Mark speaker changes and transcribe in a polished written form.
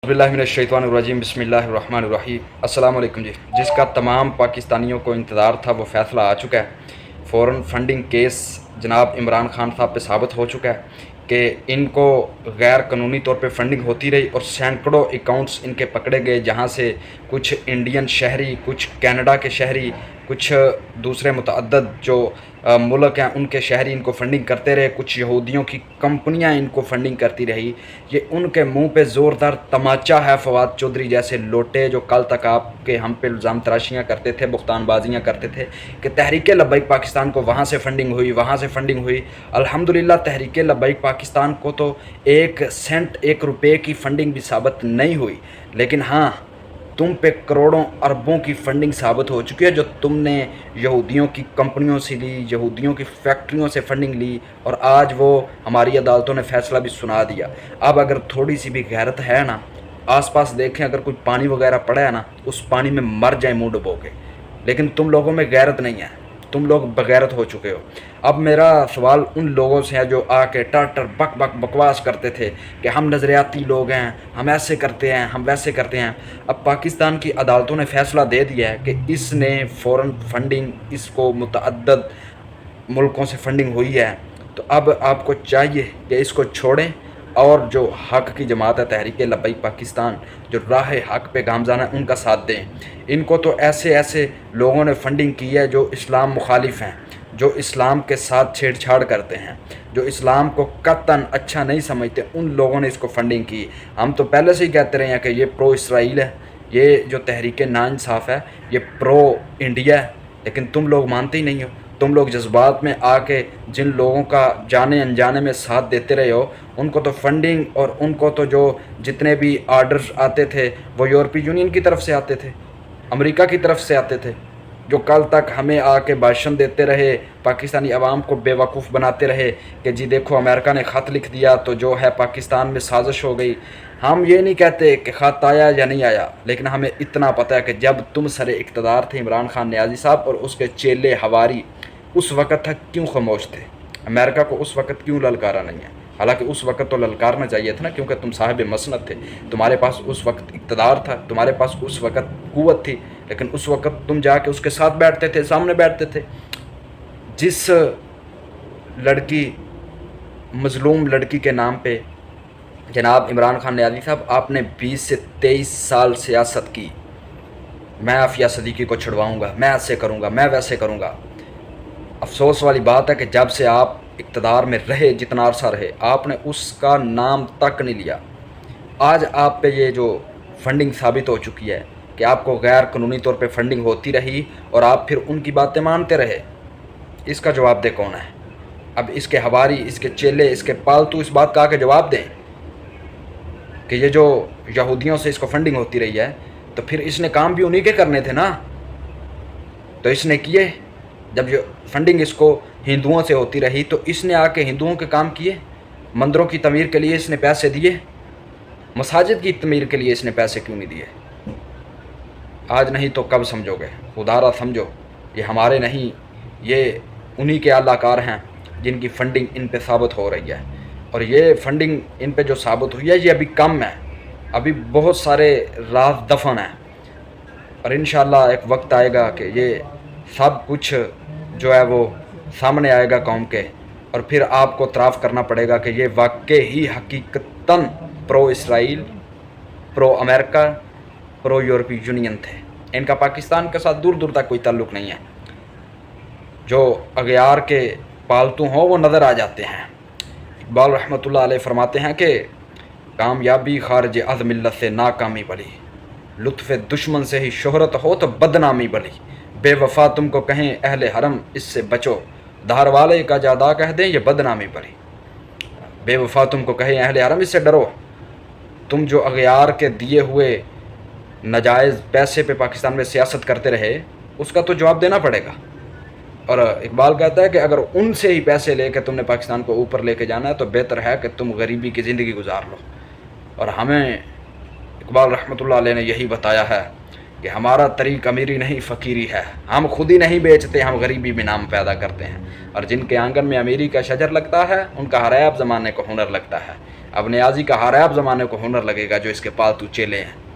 Speaker 1: बिल्लाहि मिनश्शैतानिर्रजीम बिस्मिल्लाहिर्रहमानिर्रहीम। अस्सलाम वालेकुम जी। जिसका तमाम पाकिस्तानियों को इंतज़ार था वो फ़ैसला आ चुका है। फ़ौरन फंडिंग केस जनाब इमरान खान साहब पे साबित हो चुका है कि इनको गैर कानूनी तौर पे फंडिंग होती रही और सैकड़ों अकाउंट्स इनके पकड़े गए, जहाँ से कुछ इंडियन शहरी, कुछ कनाडा के शहरी, कुछ दूसरे मुतअद्दद जो मुल्क हैं उनके शहरी इनको फ़ंडिंग करते रहे। कुछ यहूदियों की कंपनियां इनको फ़ंडिंग करती रही। ये उनके मुंह पे ज़ोरदार तमाचा है। फवाद चौधरी जैसे लोटे जो कल तक आपके हम पे इल्ज़ाम तराशियाँ करते थे, बुख्तानबाजियाँ करते थे कि तहरीक लब्बैक पाकिस्तान को वहाँ से फ़ंडिंग हुई, वहाँ से फ़ंडिंग हुई। अल्हम्दुलिल्लाह तहरीक लब्बैक पाकिस्तान को तो एक सेंट, एक रुपये की फ़ंडिंग भी साबित नहीं हुई, लेकिन हाँ, तुम पे करोड़ों अरबों की फंडिंग साबित हो चुकी है, जो तुमने यहूदियों की कंपनियों से ली, यहूदियों की फैक्ट्रियों से फंडिंग ली, और आज वो हमारी अदालतों ने फैसला भी सुना दिया। अब अगर थोड़ी सी भी गैरत है ना, आसपास देखें, अगर कोई पानी वगैरह पड़ा है ना, उस पानी में मर जाए मुंह डुबो के। लेकिन तुम लोगों में गैरत नहीं है, तुम लोग बगैरत हो चुके हो। अब मेरा सवाल उन लोगों से है जो आके टर बक बक बकवास करते थे कि हम नज़रियाती लोग हैं, हम ऐसे करते हैं, हम वैसे करते हैं। अब पाकिस्तान की अदालतों ने फैसला दे दिया है कि इसने फ़ौरन फंडिंग, इसको मुतअद्दद मुल्कों से फंडिंग हुई है, तो अब आपको चाहिए कि इसको छोड़ें और जो हक़ की जमात है तहरीक लब्बैक पाकिस्तान, जो राह हक़ पे गामज़ान है, उनका साथ दें। इनको तो ऐसे ऐसे लोगों ने फंडिंग की है जो इस्लाम मुखालिफ हैं, जो इस्लाम के साथ छेड़छाड़ करते हैं, जो इस्लाम को कतन अच्छा नहीं समझते, उन लोगों ने इसको फंडिंग की। हम तो पहले से ही कहते रहे हैं कि ये प्रो इसराइल है, ये जो तहरीक नाइंसाफ़ है ये प्रो इंडिया है, लेकिन तुम लोग मानते ही नहीं हो। तुम लोग जज्बात में आके जिन लोगों का जाने अनजाने में साथ देते रहे हो, उनको तो फंडिंग और उनको तो जो जितने भी आर्डर्स आते थे वो यूरोपीय यूनियन की तरफ से आते थे, अमेरिका की तरफ से आते थे, जो कल तक हमें आके भाषण देते रहे, पाकिस्तानी अवाम को बेवकूफ़ बनाते रहे कि जी देखो अमेरिका ने ख़त लिख दिया तो जो है पाकिस्तान में साजिश हो गई। हम ये नहीं कहते कि ख़त आया या नहीं आया, लेकिन हमें इतना पता है कि जब तुम सरे इक़्तिदार थे इमरान खान नियाज़ी साहब और उसके चेले हवारी, उस वक़्त तक क्यों खामोश थे? अमेरिका को उस वक़्त क्यों ललकारा नहीं है? हालांकि उस वक़्त तो ललकारना चाहिए था ना, क्योंकि तुम साहिब मसनद थे, तुम्हारे पास उस वक़्त इक़्तिदार था, तुम्हारे पास उस वक़्त क़ुव्वत थी, लेकिन उस वक़्त तुम जाके उसके साथ बैठते थे, सामने बैठते थे। जिस लड़की, मज़लूम लड़की के नाम पे जनाब इमरान खान नियाज़ी साहब आपने 20 से 23 साल सियासत की, मैं आफिया सदीकी को छुड़वाऊँगा, मैं ऐसे करूँगा, मैं वैसे करूँगा। अफसोस वाली बात है कि जब से आप इक़्तिदार में रहे, जितना अरसा रहे, आपने उसका नाम तक नहीं लिया। आज आप पे ये जो फंडिंग साबित हो चुकी है कि आपको गैर कानूनी तौर पे फंडिंग होती रही और आप फिर उनकी बातें मानते रहे, इसका जवाब दे कौन है? अब इसके हवारी, इसके चेले, इसके पालतू इस बात का आके जवाब दें कि ये जो यहूदियों से इसको फंडिंग होती रही है, तो फिर इसने काम भी उन्हीं के करने थे ना, तो इसने किए। जब जो फंडिंग इसको हिंदुओं से होती रही तो इसने आके हिंदुओं के काम किए, मंदिरों की तमीर के लिए इसने पैसे दिए, मसाजिद की तमीर के लिए इसने पैसे क्यों नहीं दिए? आज नहीं तो कब समझोगे? खुदारा समझो, ये हमारे नहीं, ये उन्हीं के अल्लाहकार हैं जिनकी फंडिंग इन पे साबित हो रही है। और ये फंडिंग इन पे जो साबित हुई है ये अभी कम है, अभी बहुत सारे राज दफन हैं, और इंशाअल्लाह एक वक्त आएगा कि ये सब कुछ जो है वो सामने आएगा कौम के, और फिर आपको तराफ़ करना पड़ेगा कि ये वाकई ही हकीकतन pro Israel, pro America, pro यूरोपीय यूनियन थे। इनका पाकिस्तान के साथ दूर दूर तक कोई ताल्लुक़ नहीं है। जो अगयार के पालतू हों वो नज़र आ जाते हैं। इकबाल रहमतुल्लाह अलैह फरमाते हैं कि कामयाबी खारिज अज़ मिल्लत से नाकामी भली, लुत्फ़ दुश्मन से ही शोहरत हो तो बदनामी भली, बेवफा तुमको कहें अहले हरम इससे बचो, धार वाले का जादा कह दें ये बदनामी भली। बेवफा तुमको कहें अहले हरम इससे डरो। तुम जो अगयार के दिए हुए नाजायज़ पैसे पे पाकिस्तान में सियासत करते रहे, उसका तो जवाब देना पड़ेगा। और इकबाल कहता है कि अगर उनसे ही पैसे लेकर तुमने पाकिस्तान को ऊपर लेके जाना है तो बेहतर है कि तुम गरीबी की ज़िंदगी गुजार लो। और हमें इकबाल रहमतुल्लाह अलैह ने यही बताया है कि हमारा तरीक अमीरी नहीं फ़कीरी है, हम खुद ही नहीं बेचते, हम गरीबी में नाम पैदा करते हैं। और जिनके आंगन में अमीरी का शजर लगता है उनका हर ऐब ज़माने को हुनर लगता है। اب نیازی کا ہارا ہے، اب زمانے کو ہنر لگے گا جو اس کے پالتو چیلے ہیں۔